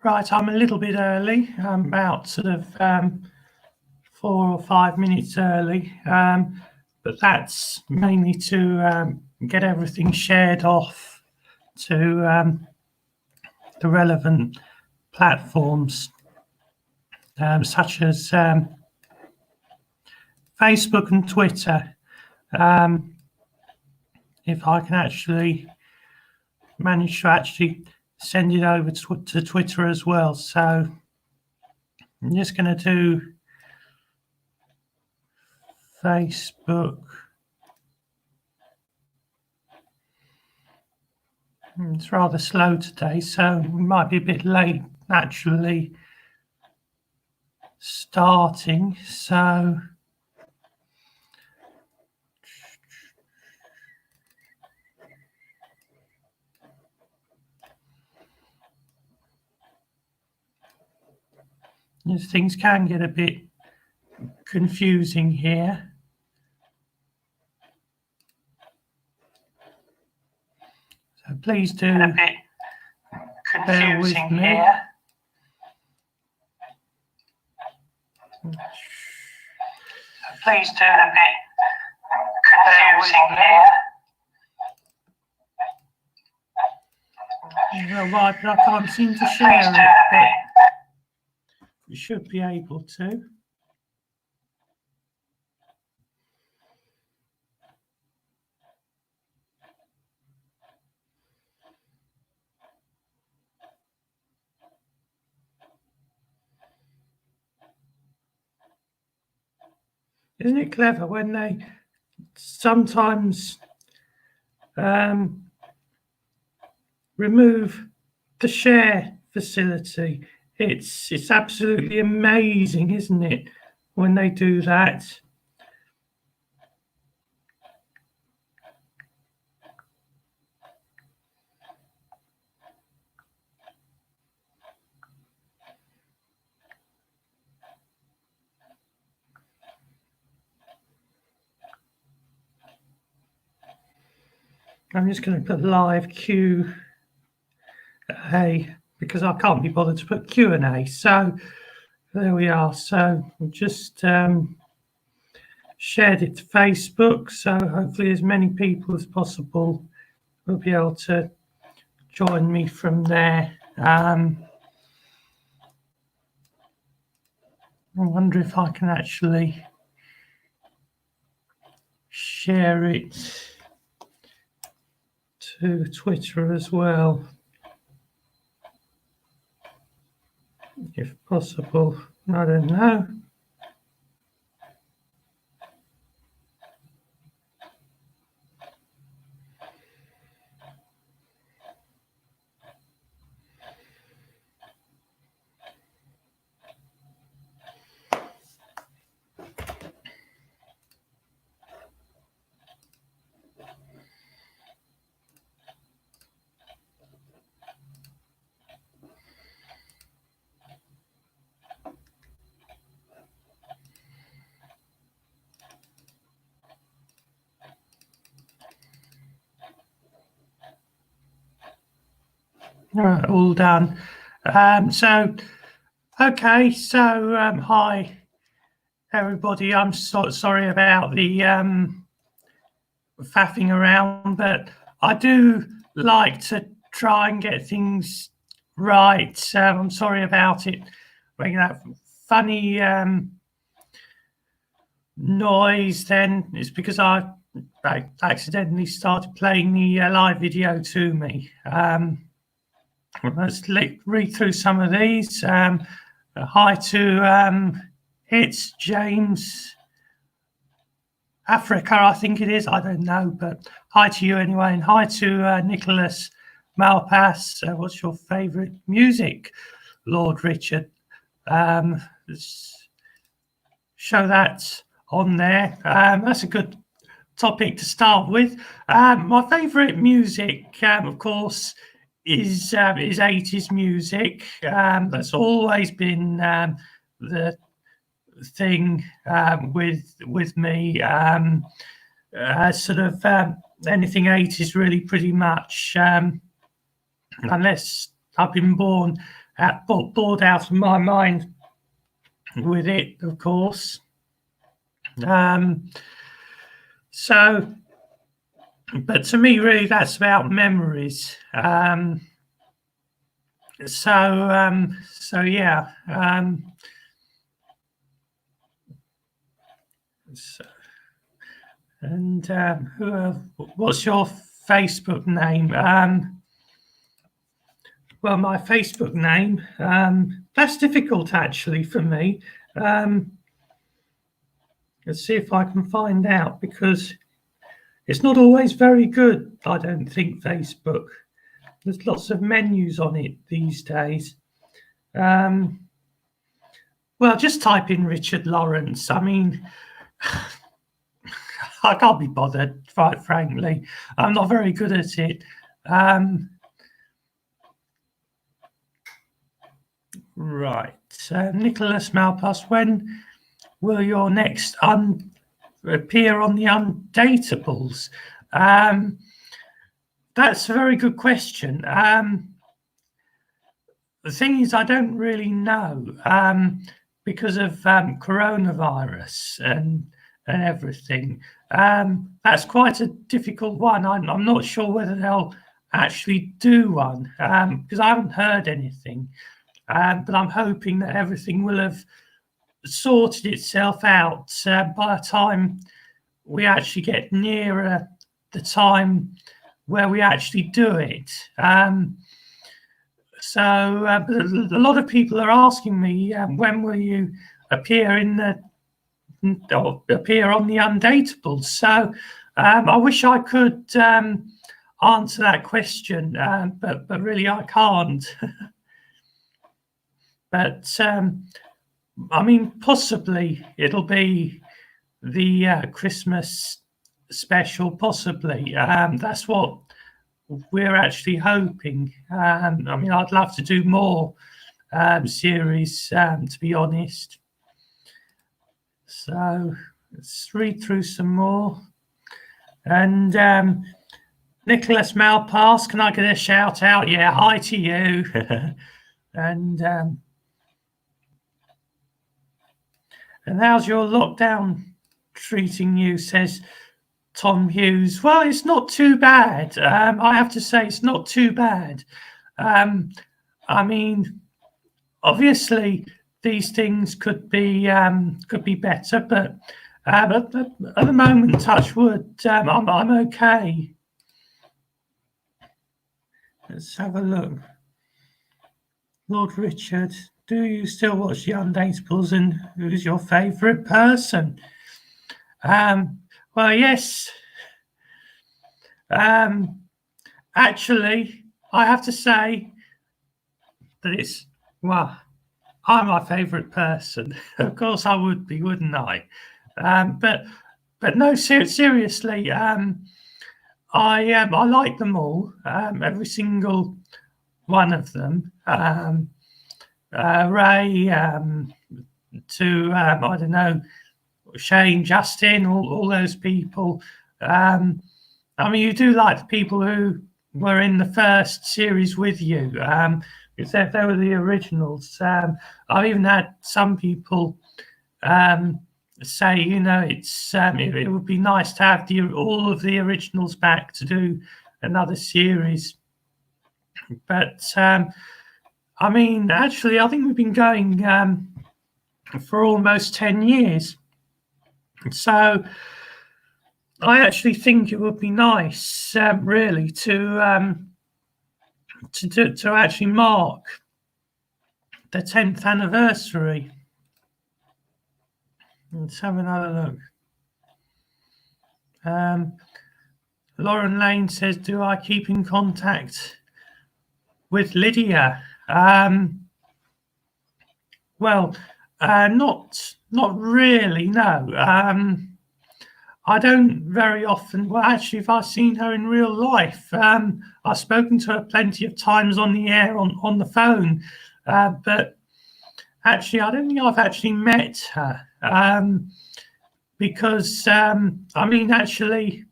Right, I'm a little bit early. I'm about sort of 4 or 5 minutes early, but that's mainly to get everything shared off to the relevant platforms, such as Facebook and Twitter. If I can actually manage to actually send it over to Twitter as well. So I'm just going to do Facebook. It's rather slow today, so we might be a bit late actually starting. So things can get a bit confusing here. So please do bear with me. Please do bear with me. Right, but I can't seem to share it, but you should be able to. Isn't it clever when they sometimes remove the share facility? It's absolutely amazing, isn't it, when they do that? I'm just going to put live Q&A because I can't be bothered to put Q&A. So there we are. So just shared it to Facebook. So hopefully as many people as possible will be able to join me from there. I wonder if I can actually share it to Twitter as well, if possible. I don't know. All right, all done. Okay, so hi everybody. I'm sorry about the faffing around, but I do like to try and get things right. I'm sorry about it making that funny noise. Then it's because I accidentally started playing the live video to me. Let's read through some of these. Hi to it's James Africa, I think it is. I don't know, but hi to you anyway. And hi to Nicholas Malpass. What's your favourite music, Lord Richard? Show that on there. That's a good topic to start with. My favourite music, of course, is 80s music. That's always been the thing with me. Sort of anything 80s really, pretty much, unless I've been born bored out of my mind with it, of course. So, but to me, really, that's about memories. So yeah. And what's your Facebook name? Well, my Facebook name, that's difficult actually for me. Let's see if I can find out, because it's not always very good, I don't think, Facebook. There's lots of menus on it these days. Well, just type in Richard Lawrence. I mean, I can't be bothered, quite frankly. I'm not very good at it. Right. Nicholas Malpass, when will your next appear on the Undateables? That's a very good question. The thing is, I don't really know, because of coronavirus and everything. That's quite a difficult one. I'm not sure whether they'll actually do one, because I haven't heard anything. But I'm hoping that everything will have sorted itself out by the time we actually get nearer the time where we actually do it. So a lot of people are asking me, when will you appear appear on the Undateables? So I wish I could answer that question, but really I can't. But I mean, possibly it'll be the Christmas special, possibly. That's what we're actually hoping. I mean, I'd love to do more series, to be honest. So let's read through some more. And Nicholas Malpass, can I get a shout out? Yeah, hi to you. And how's your lockdown treating you, says Tom Hughes. Well, it's not too bad. I have to say, it's not too bad. I mean, obviously, these things could be better, but at the moment, touch wood, I'm okay. Let's have a look. Lord Richard, do you still watch the Undateables, and who's your favourite person? Well, yes. Actually, I have to say that I'm my favourite person. Of course, I would be, wouldn't I? But no, seriously, I like them all, every single one of them. Ray, to I don't know, Shane, Justin, all those people. I mean, you do like the people who were in the first series with you, because they were the originals. I've even had some people say, you know, it would be nice to have all of the originals back to do another series. But I mean, actually, I think we've been going for almost 10 years. So I actually think it would be nice, really, to actually mark the 10th anniversary. Let's have another look. Lauren Lane says, do I keep in contact with Lydia? Well, not really, no. I don't very often. Well, actually, if I've seen her in real life, I've spoken to her plenty of times on the air, on the phone, but actually, I don't think I've actually met her, because I mean, actually,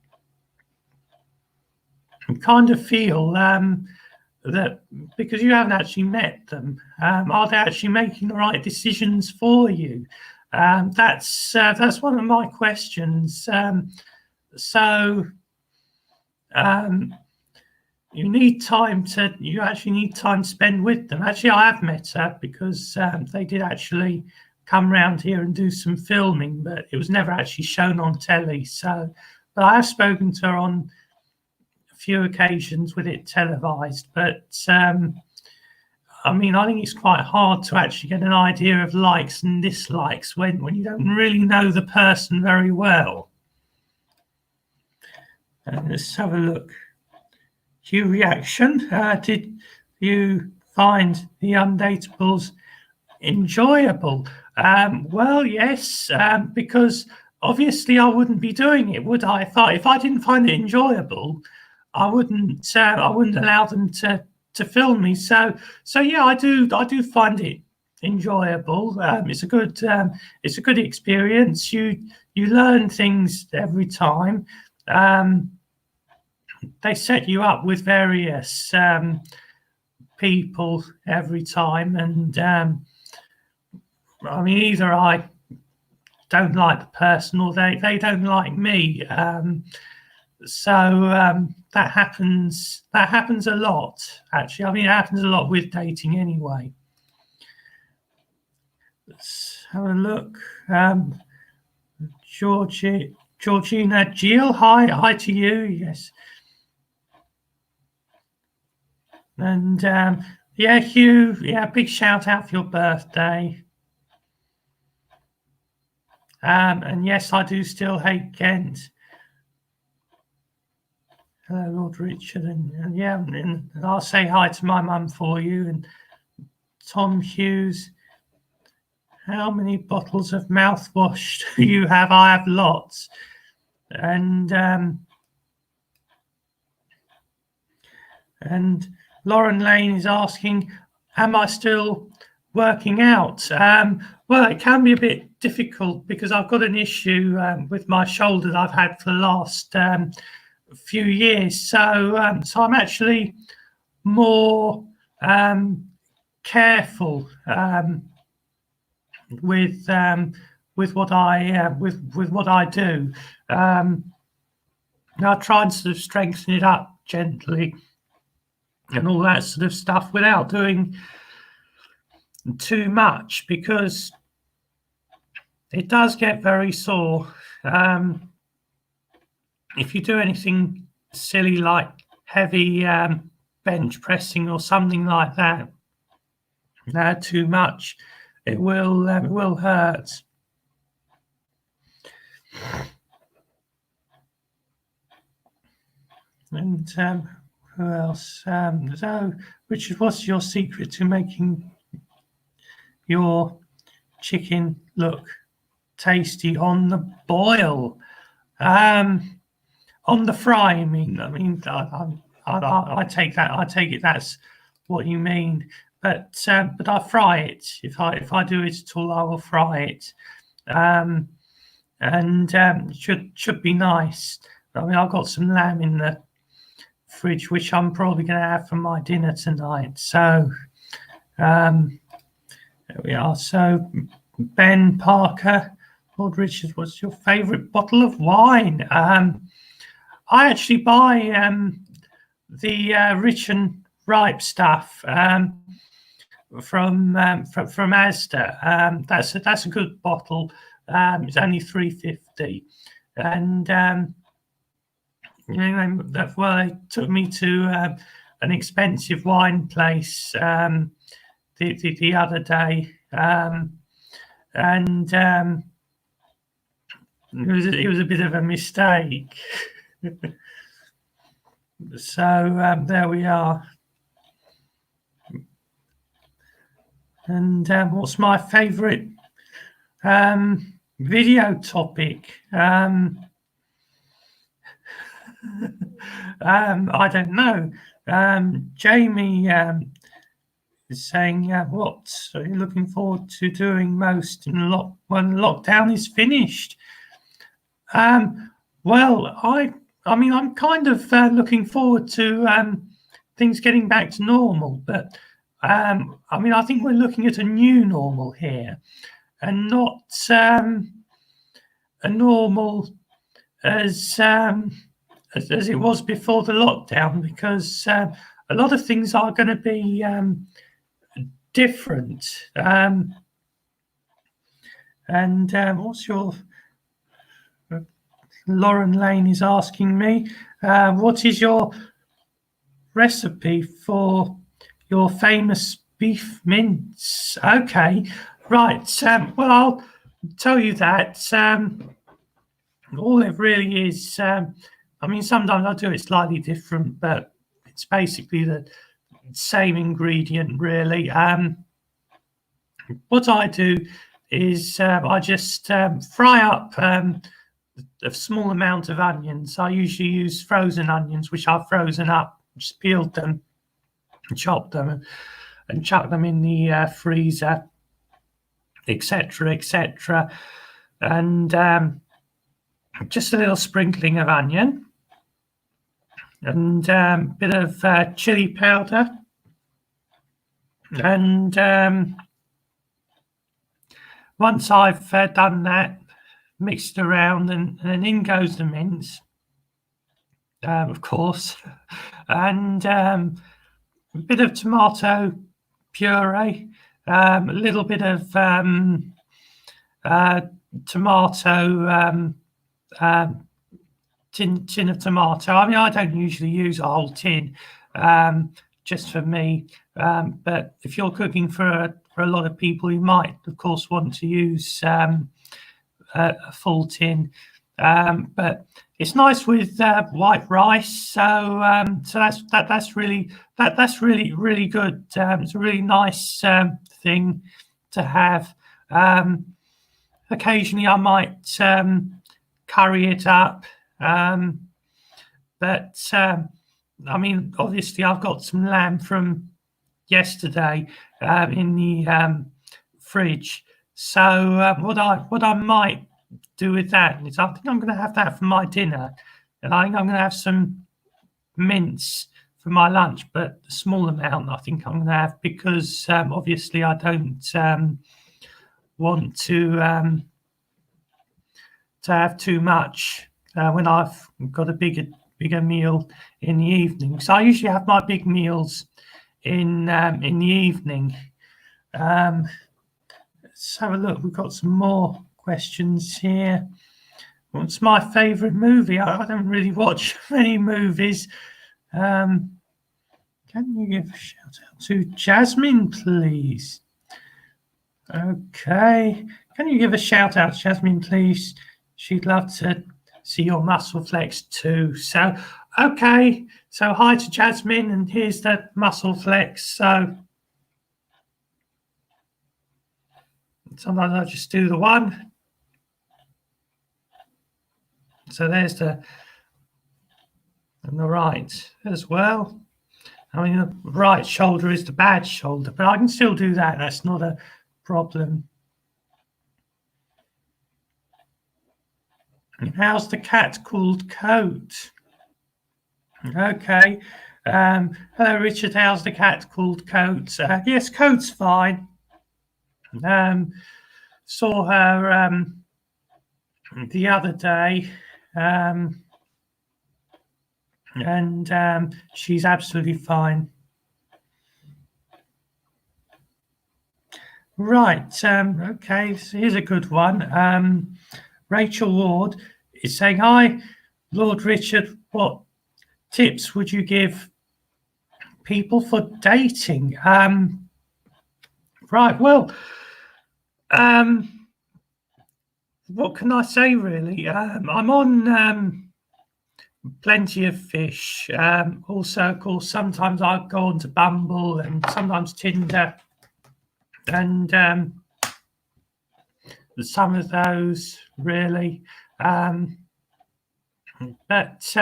I kind of feel that because you haven't actually met them, are they actually making the right decisions for you? That's one of my questions. So you actually need time to spend with them. Actually, I have met her because they did actually come round here and do some filming, but it was never actually shown on telly. So, but I have spoken to her on a few occasions with it televised. But I mean, I think it's quite hard to actually get an idea of likes and dislikes when you don't really know the person very well. Let's have a look. Q reaction. Did you find the Undateables enjoyable? Well, yes, because obviously I wouldn't be doing it, would I? If I didn't find it enjoyable, I wouldn't allow them to film me. So yeah, I do find it enjoyable. It's a good experience. You learn things every time. They set you up with various people every time, and I mean, either I don't like the person or they don't like me. So that happens a lot, actually. I mean, it happens a lot with dating anyway. Let's have a look. Georgina Jill, hi to you. Yes. And yeah, Hugh, yeah, big shout out for your birthday. And yes, I do still hate Kent. Hello, Lord Richard, and yeah, and I'll say hi to my mum for you. And Tom Hughes, how many bottles of mouthwash do you have? I have lots. And Lauren Lane is asking, am I still working out? Well, it can be a bit difficult because I've got an issue with my shoulder that I've had for the last few years. So I'm actually more careful with what I do. I try and sort of strengthen it up gently and all that sort of stuff without doing too much, because it does get very sore. If you do anything silly like heavy bench pressing or something like that, too much, it will hurt. And who else? So, Richard, what's your secret to making your chicken look tasty on the boil? On the fry, I mean, I take it that's what you mean. But I fry it. If I do it at all, I will fry it. And should be nice. I mean, I've got some lamb in the fridge, which I'm probably going to have for my dinner tonight. So there we are. So Ben Parker, Lord Richard, what's your favourite bottle of wine? I actually buy the Rich and Ripe stuff from Asda. That's a good bottle. It's only $3.50, and well, they took me to an expensive wine place the other day, and it was a bit of a mistake. So there we are. And what's my favourite video topic? I don't know. Jamie is saying, what are you looking forward to doing most when lockdown is finished? Well, I mean, I'm kind of looking forward to things getting back to normal. But I mean, I think we're looking at a new normal here, and not a normal as it was before the lockdown, because a lot of things are going to be different. And what's your Lauren Lane is asking me, what is your recipe for your famous beef mince? Okay, right. Well, I'll tell you that. All it really is, I mean, sometimes I do it slightly different, but it's basically the same ingredient, really. What I do is I just fry up a small amount of onions. I usually use frozen onions, which I've frozen up, just peeled them, chopped them, and chuck them in the freezer, etc., etc. And just a little sprinkling of onion and a bit of chili powder, and once I've done that, mixed around, and in goes the mince, of course, and a bit of tomato puree, a little bit of tomato, tin of tomato. I mean, I don't usually use a whole tin, just for me. But if you're cooking for a lot of people, you might, of course, want to use a full tin. But it's nice with white rice. So that's really good. It's a really nice thing to have. Occasionally, I might curry it up. But I mean, obviously, I've got some lamb from yesterday in the fridge. So what I might do with that is, I think I'm going to have that for my dinner, and I think I'm going to have some mince for my lunch, but a small amount I think I'm going to have, because obviously I don't want to have too much when I've got a bigger meal in the evening. So I usually have my big meals in the evening. Let's have a look. We've got some more questions here. What's my favourite movie? I don't really watch many movies. Can you give a shout out to Jasmine, please? Okay. Can you give a shout out to Jasmine, please? She'd love to see your muscle flex too. So, okay. So hi to Jasmine, and here's the muscle flex. So sometimes I just do the one. So there's the right as well. I mean, the right shoulder is the bad shoulder, but I can still do that. That's not a problem. And how's the cat called Coat? Okay. Hello, Richard. How's the cat called Coat? Yes, Coat's fine. Saw her the other day, and she's absolutely fine. Right. Okay. So here's a good one. Rachel Ward is saying, "Hi, Lord Richard. What tips would you give people for dating?" Right. Well, what can I say, really? I'm on Plenty of Fish. Also, of course, sometimes I go on to Bumble and sometimes Tinder, and some of those, really. But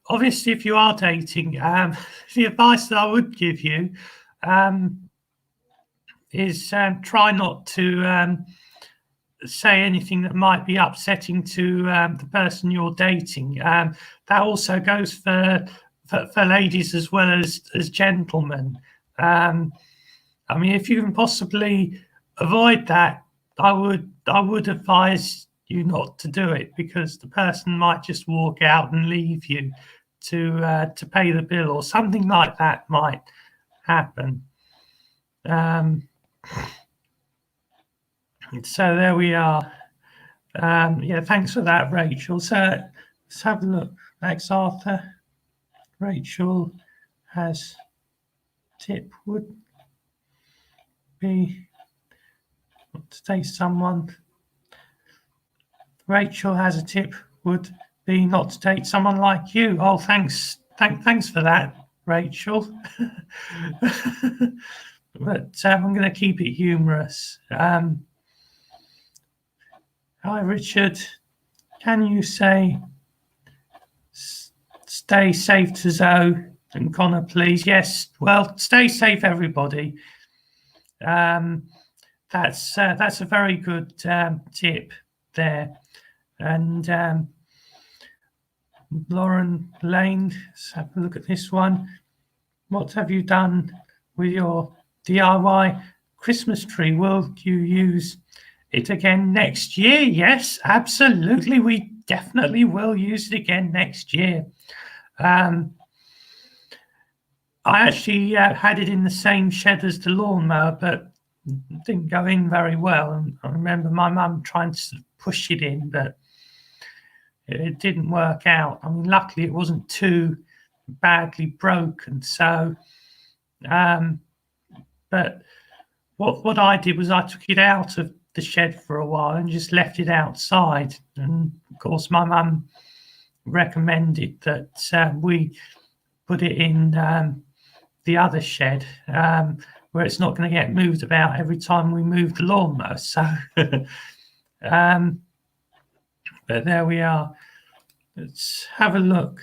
obviously, if you are dating, the advice that I would give you is try not to say anything that might be upsetting to the person you're dating. That also goes for for ladies as well as gentlemen. I mean, if you can possibly avoid that, I would advise you not to do it, because the person might just walk out and leave you to pay the bill, or something like that might happen. So there we are. Yeah, thanks for that, Rachel. So let's have a look. Thanks, Arthur. Rachel has tip would be to take someone. Rachel has a tip would be not to date someone like you. Oh, thanks for that, Rachel. But I'm going to keep it humorous. Hi, Richard. Can you say stay safe to Zoe and Connor, please? Yes. Well, stay safe, everybody. That's a very good tip there. And Lauren Lane, let's have a look at this one. What have you done with your DIY Christmas tree? Will you use it again next year? Yes, absolutely. We definitely will use it again next year. I actually had it in the same shed as the lawnmower, but didn't go in very well. And I remember my mum trying to push it in, but it didn't work out. I mean, luckily it wasn't too badly broken. So, but what I did was I took it out of the shed for a while and just left it outside. And of course, my mum recommended that we put it in the other shed, where it's not going to get moved about every time we move the lawnmower. So, but there we are. Let's have a look.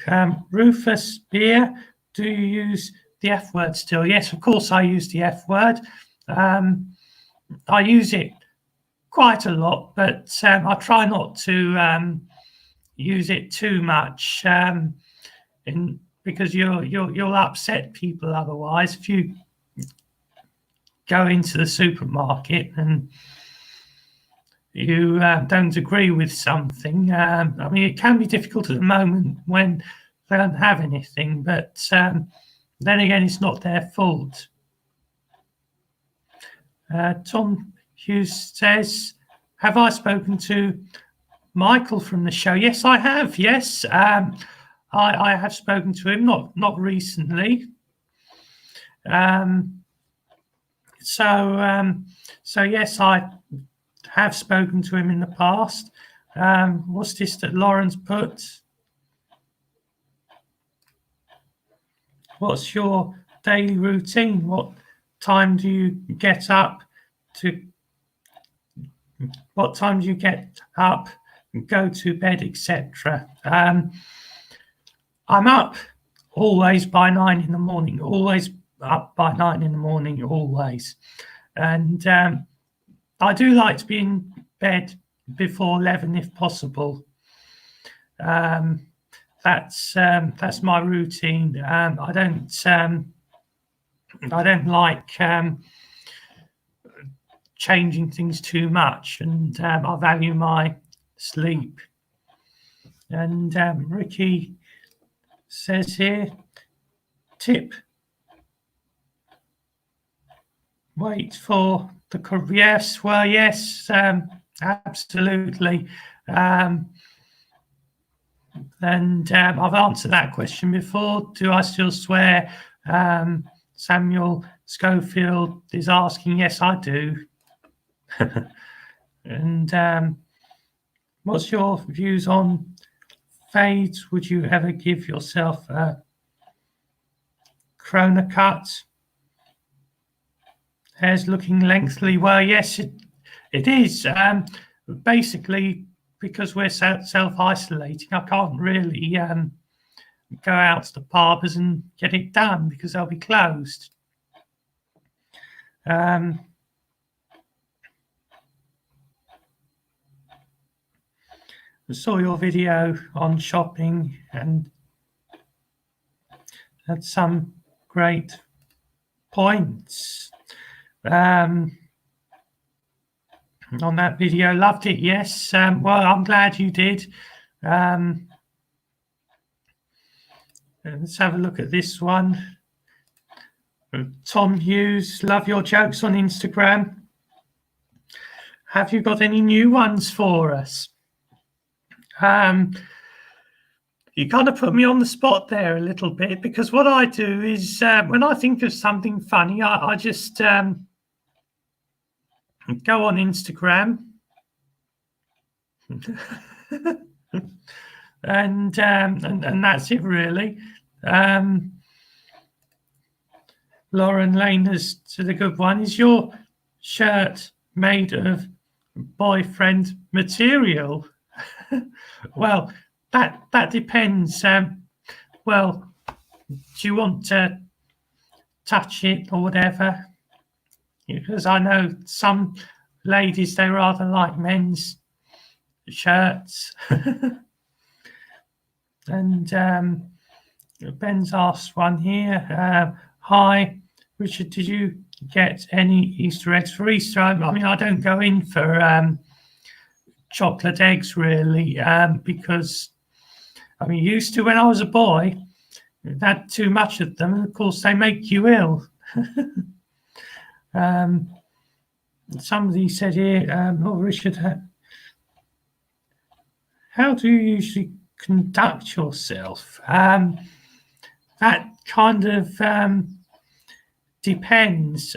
Rufus Beer, do you use the F word still? Yes, of course I use the F word. I use it quite a lot, but I try not to use it too much, because you'll upset people otherwise. If you go into the supermarket and you don't agree with something, I mean, it can be difficult at the moment when they don't have anything, but then again, it's not their fault. Tom Hughes says, have I spoken to Michael from the show? Yes, I have. Yes, I have spoken to him, not recently. So yes, I have spoken to him in the past. What's this that Lauren's put? What's your daily routine? What time do you get up what time do you get up and go to bed, etc.? I'm up always by 9 in the morning, always up by 9 in the morning, always. And I do like to be in bed before 11 if possible. That's my routine. I don't like changing things too much, and I value my sleep. And Ricky says here, tip, wait for the yes. Well, yes, absolutely. And I've answered that question before. Do I still swear? Samuel Schofield is asking. Yes, I do. And what's your views on fades? Would you ever give yourself a Corona cut? Hair's looking lengthy. Well, yes, it is. Basically, because we're self-isolating, I can't really go out to the barbers and get it done because they'll be closed. I saw your video on shopping, and had some great points on that video. Loved it, yes. Well, I'm glad you did. Let's have a look at this one. Tom Hughes, love your jokes on Instagram. Have you got any new ones for us? You kind of put me on the spot there a little bit, because what I do is when I think of something funny, I just go on Instagram and that's it really. Lauren Lane has said a good one. Is your shirt made of boyfriend material? Well, that depends. Well, do you want to touch it or whatever? Because I know some ladies, they rather like men's shirts. And Ben's asked one here. Hi, Richard, did you get any Easter eggs for Easter? I mean, I don't go in for chocolate eggs really, because I mean, used to when I was a boy, had too much of them, and of course they make you ill. Somebody said here, oh, Richard, how do you usually conduct yourself? That kind of depends.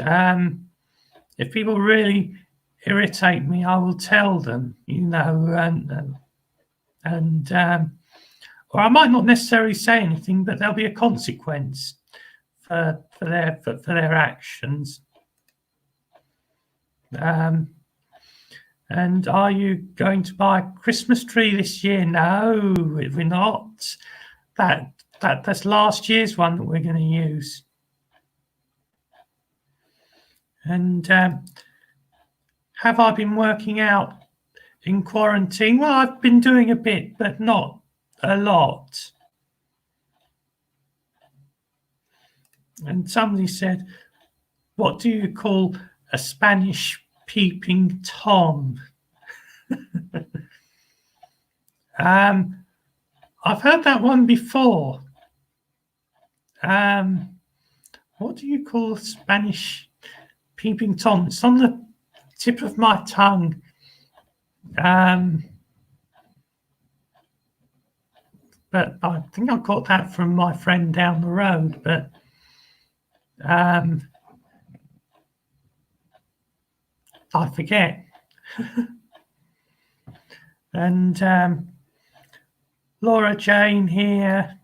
If people really irritate me, I will tell them, you know, and or I might not necessarily say anything, but there'll be a consequence for their actions. And are you going to buy a Christmas tree this year? No, we're not. That's last year's one that we're going to use. And have I been working out in quarantine? Well, I've been doing a bit, but not a lot. And somebody said, what do you call a Spanish peeping Tom? I've heard that one before. What do you call a Spanish peeping Tom? It's on the tip of my tongue. But I think I got that from my friend down the road. But I forget. And Laura Jane here.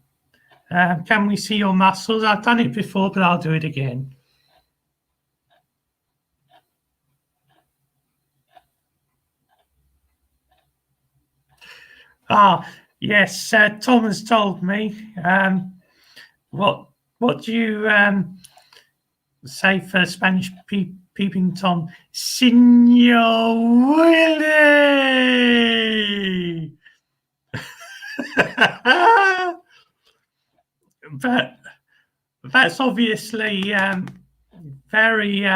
Can we see your muscles? I've done it before, but I'll do it again. Yes, Tom has told me. What do you say for Spanish peeping Tom? Signor Willie! But that's obviously very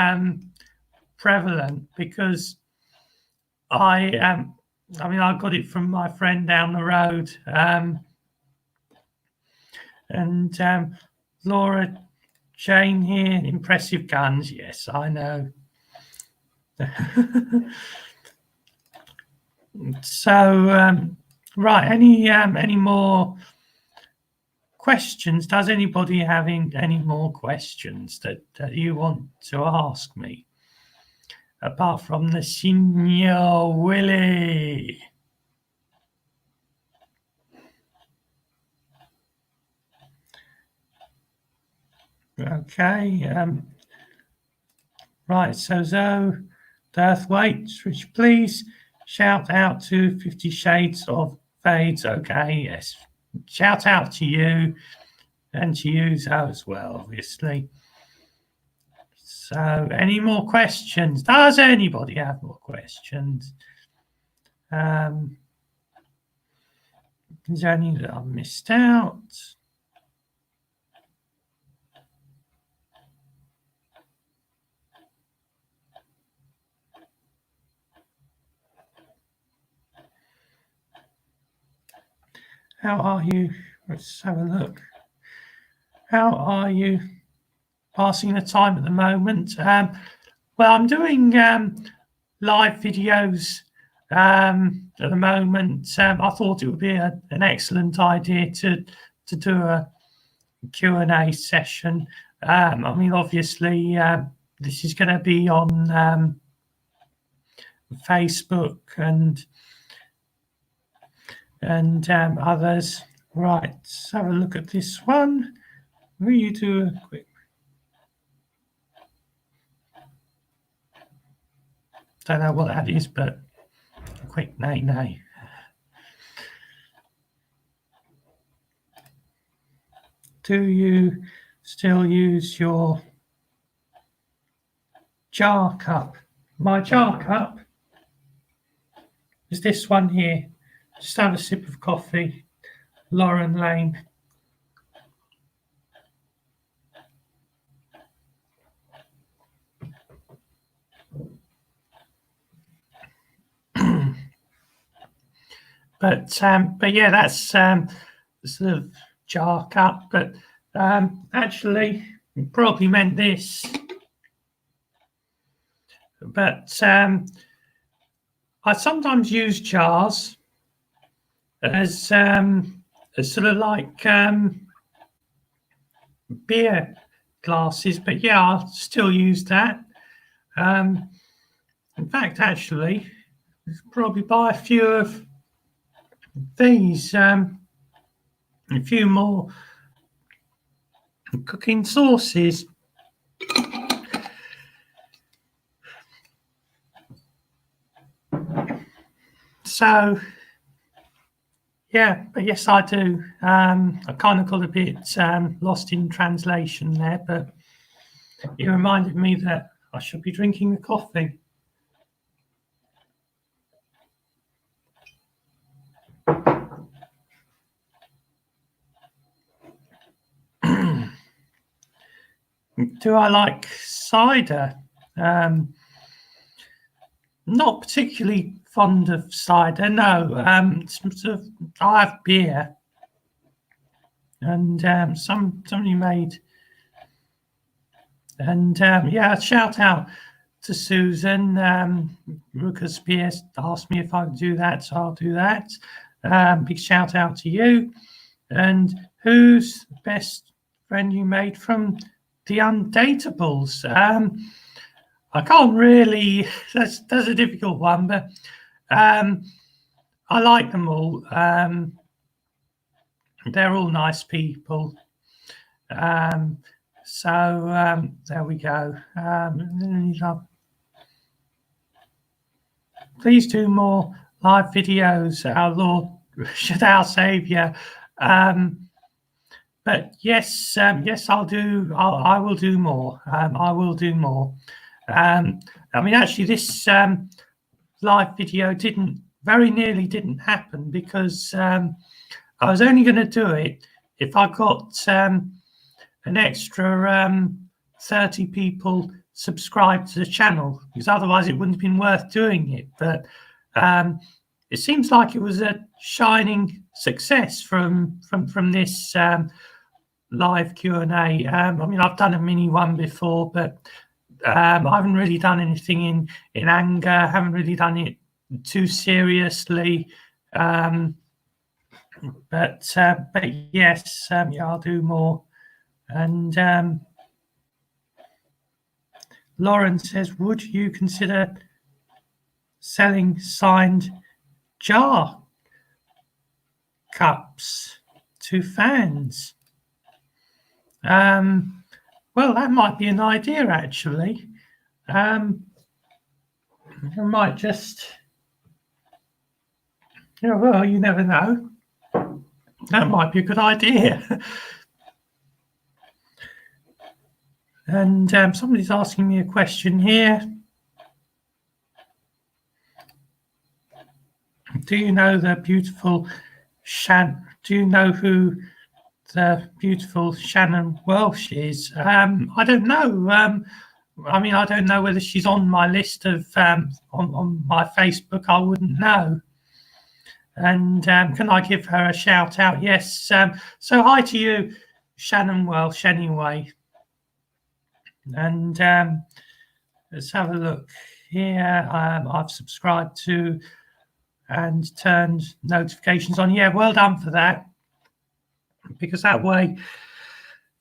prevalent, because I mean, I got it from my friend down the road. And Laura Jane here, impressive guns. Yes, I know. So, right, any more questions? Does anybody have any more questions that you want to ask me? Apart from the Signor Willie. Okay. Right, so Zoe Dirthwaite, Rich, please shout out to 50 Shades of Fades. Okay, yes. Shout out to you and to you, Zoe, as well, obviously. So, any more questions? Does anybody have more questions? Is there any that I've missed out? How are you? Let's have a look. How are you passing the time at the moment? Well, I'm doing live videos at the moment. I thought it would be an excellent idea to do a Q&A session. I mean, obviously, this is going to be on Facebook and others. Right, let's have a look at this one. Will you do a quick? Don't know what that is, but a quick nay. Do you still use your jar cup? My jar cup is this one here. Just have a sip of coffee. Lauren Lane. But yeah, that's sort of jar cup. But actually, probably meant this. But I sometimes use jars as sort of like beer glasses. But yeah, I'll still use that. In fact, actually, probably buy a few of these, a few more cooking sauces. So, yeah, but yes, I do. I kind of got a bit lost in translation there, but it reminded me that I should be drinking the coffee. Do I like cider? Not particularly fond of cider, no. Sort of, I have beer, and somebody made, and yeah, shout out to Susan. Ruka Spears asked me if I could do that, so I'll do that. Big shout out to you. And who's the best friend you made from the Undateables? I can't really. That's a difficult one, but I like them all. They're all nice people. So there we go. Please do more live videos, our Lord, our Saviour. But yes, I'll do. I will do more. I will do more. I mean, actually, this live video very nearly didn't happen because I was only going to do it if I got an extra 30 people subscribed to the channel, because otherwise it wouldn't have been worth doing it. But it seems like it was a shining success from this live Q&A. I mean, I've done a mini one before, but I haven't really done anything in anger. I haven't really done it too seriously. But yes, yeah, I'll do more. And Lauren says, would you consider selling signed jar cups to fans? Well, that might be an idea, actually. I might just, well, you never know. That might be a good idea. And somebody's asking me a question here. Do you know the beautiful do you know who the beautiful Shannon Welsh is? I don't know. I mean, I don't know whether she's on my list of on my Facebook. I wouldn't know. And can I give her a shout out? Yes. So hi to you, Shannon Welsh, anyway. And let's have a look here. I've subscribed to and turned notifications on. Yeah, well done for that. Because that way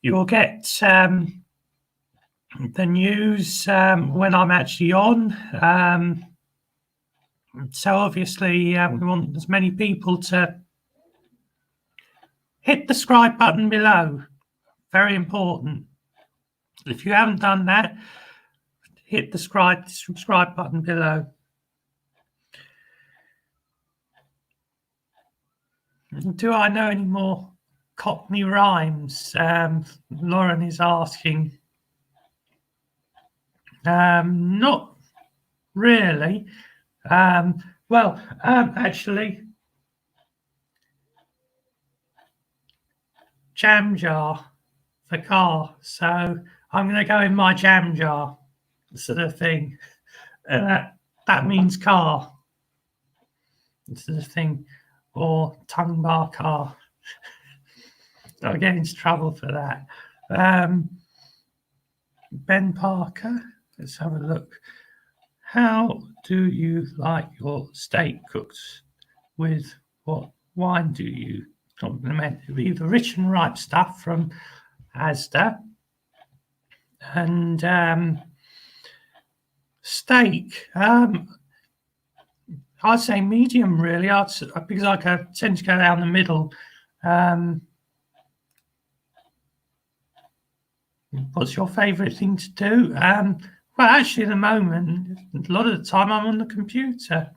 you'll get the news when I'm actually on. So obviously we want as many people to hit the subscribe button below. Very important. If you haven't done that, hit the subscribe button below. Do I know any more Cockney rhymes? Lauren is asking. Not really. Actually, jam jar for car. So I'm going to go in my jam jar, sort of thing. That means car, sort of thing, or tongue bar car. I'll get into trouble for that. Ben Parker, let's have a look. How do you like your steak cooked? With what wine do you compliment? Either rich and ripe stuff from Asda and steak. I'd say medium, really. Because I tend to go down the middle. What's your favourite thing to do? Well, actually, at the moment, a lot of the time I'm on the computer.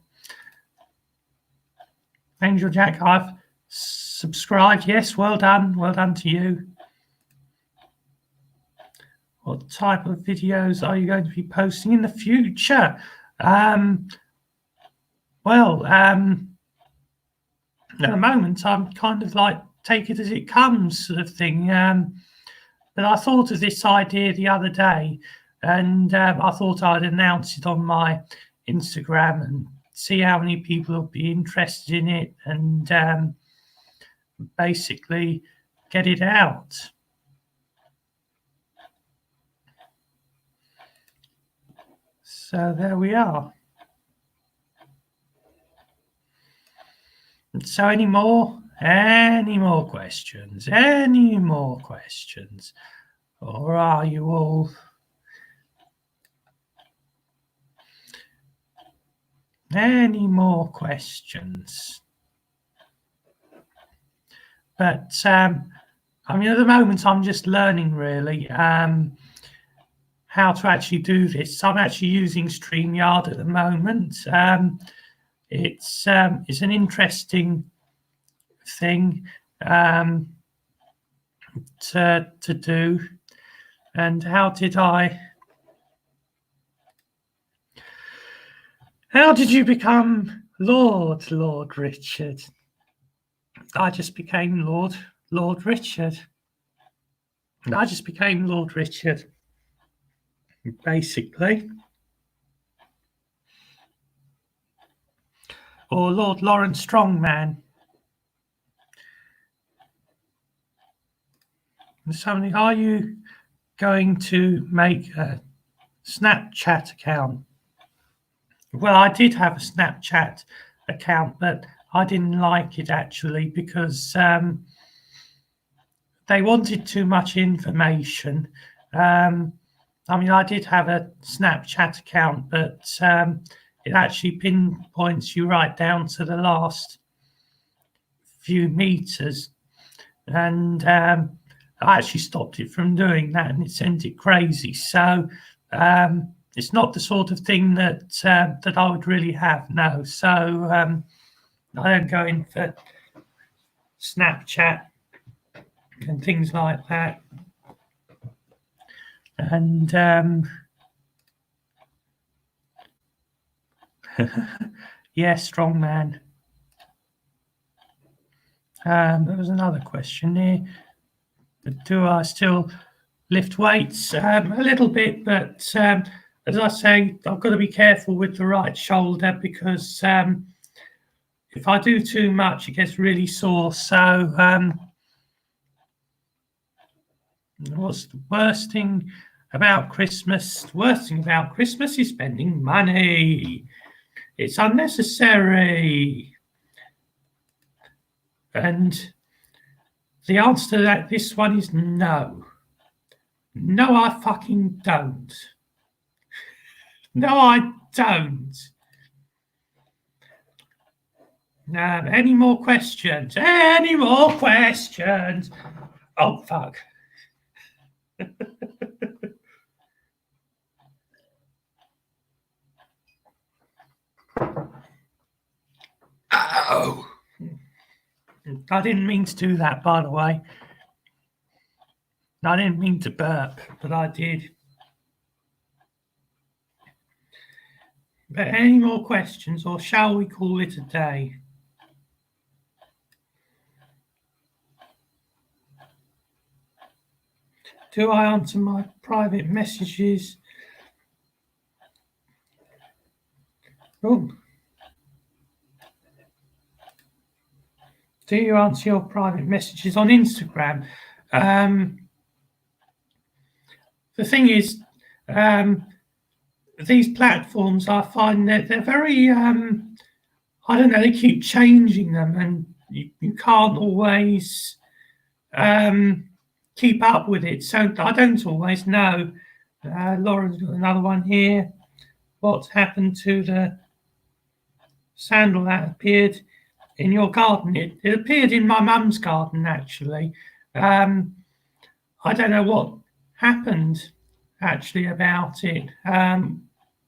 Angel Jack, I've subscribed. Yes, well done. Well done to you. What type of videos are you going to be posting in the future? At the moment, I'm kind of like take it as it comes sort of thing. But I thought of this idea the other day, and I thought I'd announce it on my Instagram and see how many people will be interested in it and basically get it out. So there we are. So any more questions? Any more questions? Or are you all... Any more questions? But I mean, at the moment, I'm just learning really how to actually do this. I'm actually using StreamYard at the moment. It's an interesting thing to do. And how did you become Lord Richard? I just became Lord Richard. I just became Lord Richard, basically. Or Lord Lawrence Strongman. Something, are you going to make a Snapchat account? Well, I did have a Snapchat account, but I didn't like it actually because they wanted too much information. I mean, I did have a Snapchat account, but it actually pinpoints you right down to the last few meters. And I actually stopped it from doing that and it sent it crazy. So it's not the sort of thing that I would really have, no. So I don't go in for Snapchat and things like that. And yeah, strong man. There was another question here. Do I still lift weights? A little bit, but as I say, I've got to be careful with the right shoulder because if I do too much, it gets really sore. So, what's the worst thing about Christmas? The worst thing about Christmas is spending money. It's unnecessary. And the answer to this one is no. No, I fucking don't. No, I don't. Any more questions? Any more questions? Oh, fuck. Oh. I didn't mean to do that, by the way. I didn't mean to burp, but I did. But any more questions, or shall we call it a day? Do I answer my private messages? Oh. Do you answer your private messages on Instagram? The thing is, these platforms, I find that they're very, I don't know, they keep changing them, and you can't always keep up with it. So I don't always know. Lauren's got another one here. What's happened to the sandal that appeared in your garden? It appeared in my mum's garden, actually. I don't know what happened actually about it,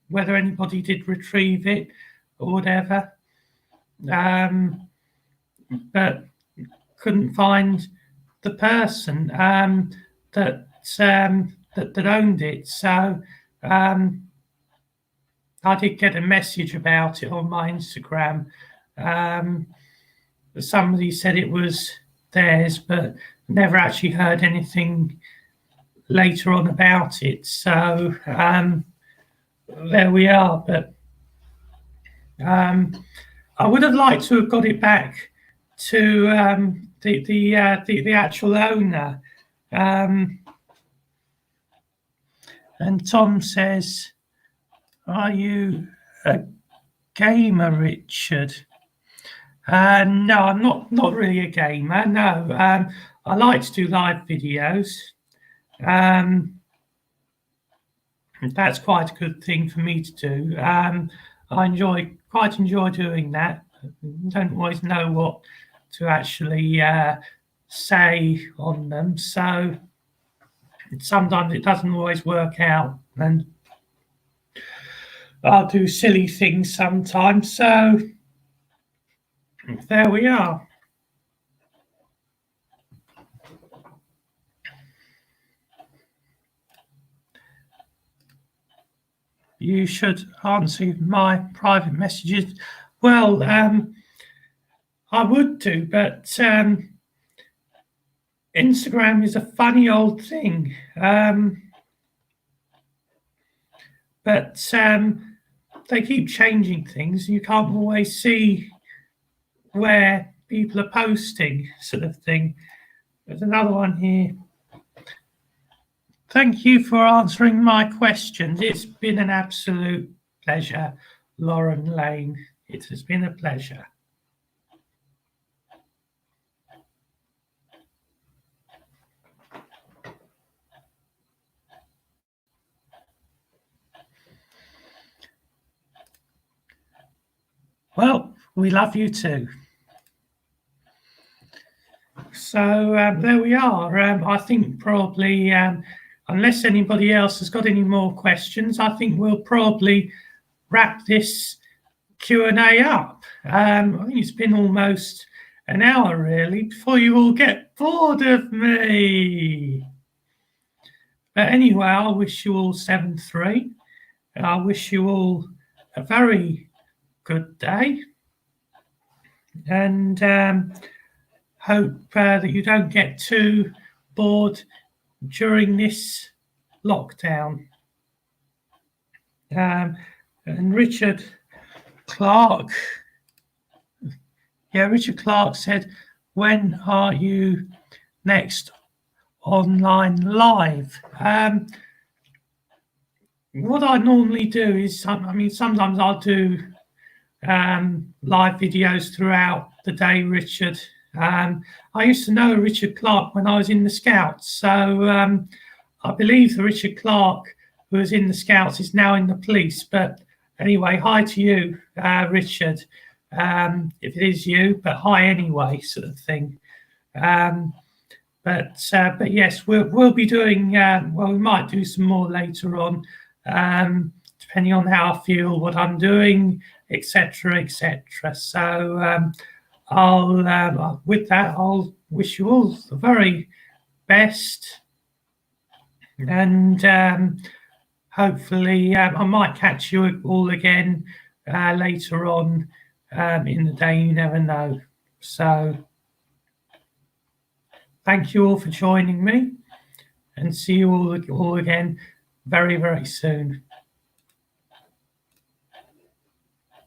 whether anybody did retrieve it or whatever, but couldn't find the person that owned it. So I did get a message about it on my Instagram. Somebody said it was theirs, but never actually heard anything later on about it. So there we are. But I would have liked to have got it back to the actual owner. And Tom says, "Are you a gamer, Richard?" No, I'm not really a gamer. No, I like to do live videos. That's quite a good thing for me to do. I quite enjoy doing that. Don't always know what to actually say on them, so sometimes it doesn't always work out, and I'll do silly things sometimes. So there we are. You should answer my private messages. Well, I would do, but Instagram is a funny old thing. But they keep changing things. You can't always see where people are posting, sort of thing. There's another one here. Thank you for answering my questions. It's been an absolute pleasure, Lauren Lane. It has been a pleasure. Well, we love you too. So there we are. I think probably, unless anybody else has got any more questions, I think we'll probably wrap this Q&A up. I think it's been almost an hour, really, before you all get bored of me. But anyway, I wish you all 7-3. I wish you all a very good day. And hope that you don't get too bored during this lockdown. And Richard Clark, Yeah, Richard Clark said, when are you next online live? What I normally do is, sometimes I'll do live videos throughout the day, Richard. I used to know Richard Clark when I was in the Scouts. So I believe the Richard Clark who was in the Scouts is now in the police. But anyway, hi to you, Richard, if it is you, but hi anyway, sort of thing. But yes, we'll be doing, we might do some more later on, depending on how I feel, what I'm doing, etc., etc. So with that, I'll wish you all the very best, and hopefully I might catch you all again later on in the day. You never know. So thank you all for joining me, and see you all again very, very soon.